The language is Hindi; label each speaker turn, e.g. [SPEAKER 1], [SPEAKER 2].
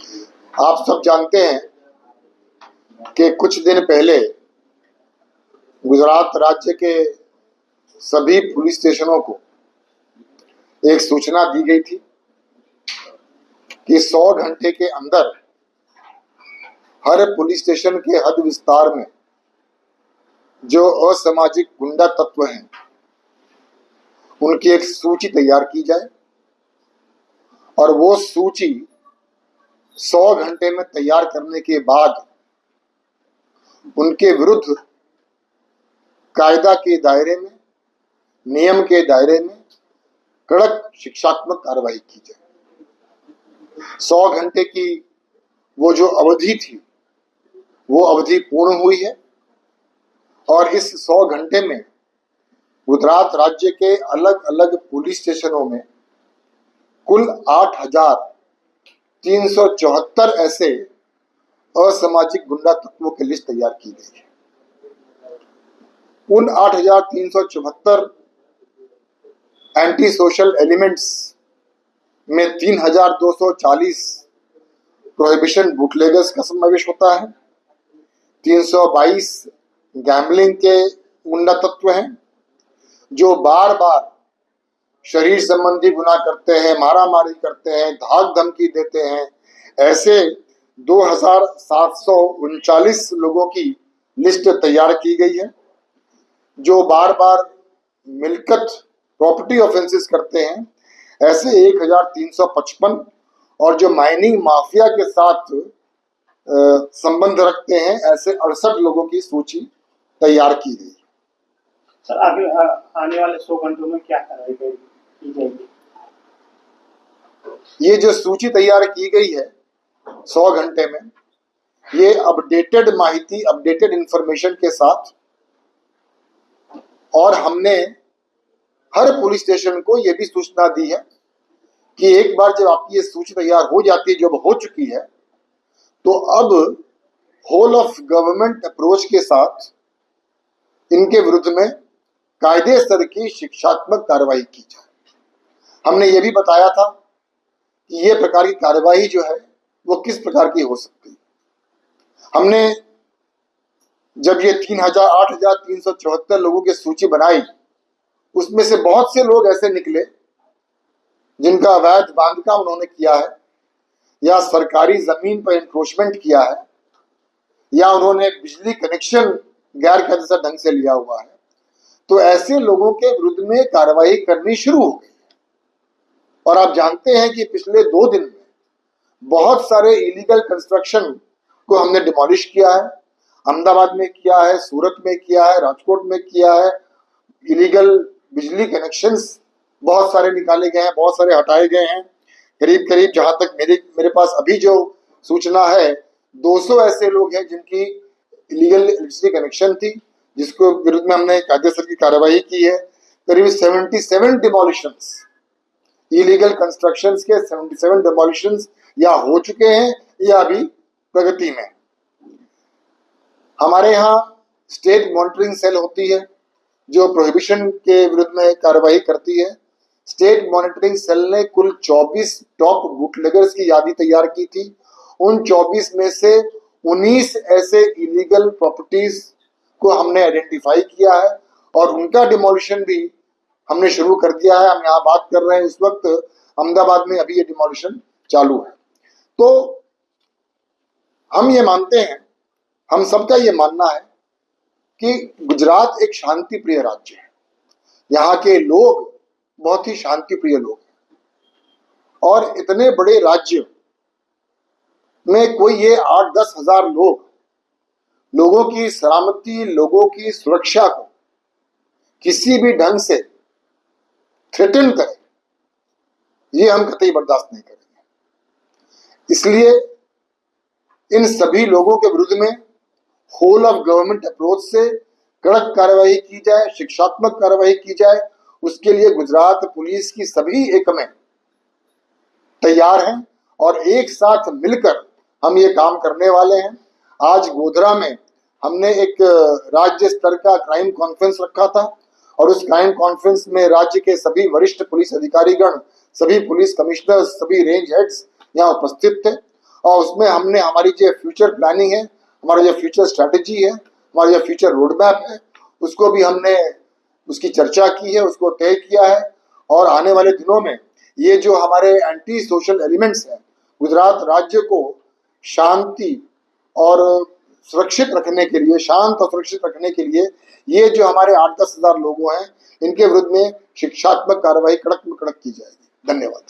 [SPEAKER 1] आप सब जानते हैं कि कुछ दिन पहले गुजरात राज्य के सभी पुलिस स्टेशनों को एक सूचना दी गई थी कि 100 घंटे के अंदर हर पुलिस स्टेशन के हद विस्तार में जो असामाजिक गुंडा तत्व हैं उनकी एक सूची तैयार की जाए और वो सूची 100 घंटे में तैयार करने के बाद उनके विरुद्ध कायदा के दायरे में, नियम के दायरे में कड़क शिक्षात्मक कार्रवाई की जाए। 100 घंटे की वो जो अवधि थी वो अवधि पूर्ण हुई है और इस 100 घंटे में गुजरात राज्य के अलग अलग पुलिस स्टेशनों में कुल 8,374 ऐसे असामाजिक गुंडा तत्वों की लिस्ट तैयार की गई है। उन 8,374 एंटी सोशल एलिमेंट्स में 3,240 प्रोहिबिशन बूटलेगर्स का समावेश होता है, 322 गैम्बलिंग के गुंडा तत्व हैं जो बार बार शरीर संबंधी गुनाह करते हैं, मारामारी करते हैं, धाक धमकी देते हैं। ऐसे 2,739 लोगों की लिस्ट तैयार की गई है जो बार बार मिलकत प्रॉपर्टी ऑफेंसेस करते हैं। ऐसे 1,355 और जो माइनिंग माफिया के साथ संबंध रखते हैं ऐसे 68 लोगों की सूची तैयार की गई।
[SPEAKER 2] सर आगे आने वाले 100 घंटों में क्या कार्रवाई की जाएगी?
[SPEAKER 1] ये जो सूची तैयार की गई है 100 घंटे में, ये अपडेटेड माहिती, अपडेटेड इंफॉर्मेशन के साथ, और हमने हर पुलिस स्टेशन को यह भी सूचना दी है कि एक बार जब आपकी ये सूची तैयार हो जाती है, जब हो चुकी है, तो अब होल ऑफ गवर्नमेंट अप्रोच के साथ इनके विरुद्ध में कायदे स्तर की शिक्षात्मक कार्रवाई की जाए। हमने ये भी बताया था कि ये प्रकार की कार्रवाई जो है वो किस प्रकार की हो सकती है। हमने जब ये 8,374 लोगों की सूची बनाई, उसमें से बहुत से लोग ऐसे निकले जिनका अवैध बांधकाम उन्होंने किया है, या सरकारी जमीन पर इंक्रोचमेंट किया है, या उन्होंने बिजली कनेक्शन गैर कायदेसर ढंग से लिया हुआ है। तो ऐसे लोगों के विरुद्ध में कार्रवाई करनी शुरू हो गई है। और आप जानते हैं कि पिछले 2 दिन में बहुत सारे इलीगल कंस्ट्रक्शन को हमने डिमोलिश किया है। अहमदाबाद में किया है, सूरत में किया है, राजकोट में किया है। इलीगल बिजली कनेक्शंस बहुत सारे निकाले गए हैं, बहुत सारे हटाए गए हैं। करीब करीब जहां तक मेरे पास अभी जो सूचना है, 200 ऐसे लोग हैं जिनकी इलीगल इलेक्ट्रिसिटी कनेक्शन थी, जिसको विरुद्ध में हमने कायदेसर की कार्रवाई की है। करीब 77 डिमोलिशंस, इलीगल कंस्ट्रक्शंस के 77 डिमोलिशंस या हो चुके हैं या अभी प्रगति में। हमारे यहाँ स्टेट मॉनिटरिंग सेल होती है जो प्रोहिबिशन के विरुद्ध में कार्रवाई करती है। स्टेट मॉनिटरिंग सेल ने कुल 24 टॉप बूटलेगर्स की यादी तैयार की थी। उन 24 में से 19 ऐसे इलीगल प्रॉपर्टीज को हमने आइडेंटिफाई किया है और उनका डिमोलिशन भी हमने शुरू कर दिया है। हम यहाँ बात कर रहे हैं इस वक्त अहमदाबाद में अभी ये डिमोलिशन चालू है। तो हम ये मानते हैं, हम सबका ये मानना है कि गुजरात एक शांति प्रिय राज्य है। यहाँ के लोग बहुत ही शांति प्रिय लोग हैं और इतने बड़े राज्य में कोई ये 8-10 हजार लोगों की सलामती, लोगों की सुरक्षा को किसी भी ढंग से थ्रेटन करे, ये हम कतई बर्दाश्त नहीं करेंगे। इसलिए इन सभी लोगों के विरुद्ध में होल ऑफ गवर्नमेंट अप्रोच से कड़क कार्रवाई की जाए, शिक्षात्मक कार्रवाई की जाए। उसके लिए गुजरात पुलिस की सभी एकमें तैयार हैं और एक साथ मिलकर हम ये काम करने वाले हैं। आज गोधरा में हमने एक राज्य स्तर का क्राइम कॉन्फ्रेंस रखा था और उस क्राइम कॉन्फ्रेंस में राज्य के सभी वरिष्ठ पुलिस अधिकारीगण, सभी पुलिस कमिश्नर, सभी रेंज हेड्स यहाँ उपस्थित थे और उसमें हमने हमारी जो फ्यूचर प्लानिंग है, हमारा जो फ्यूचर स्ट्रैटेजी है, हमारा जो फ्यूचर रोड मैप है, उसको भी हमने उसकी चर्चा की है, उसको तय किया है। और आने वाले दिनों में ये जो हमारे एंटी सोशल एलिमेंट्स हैं, गुजरात राज्य को शांति और सुरक्षित रखने के लिए, शांत और सुरक्षित रखने के लिए ये जो हमारे 8-10 हजार लोगों हैं, इनके विरुद्ध में शिक्षात्मक कार्रवाई कड़क में कड़क की जाएगी। धन्यवाद।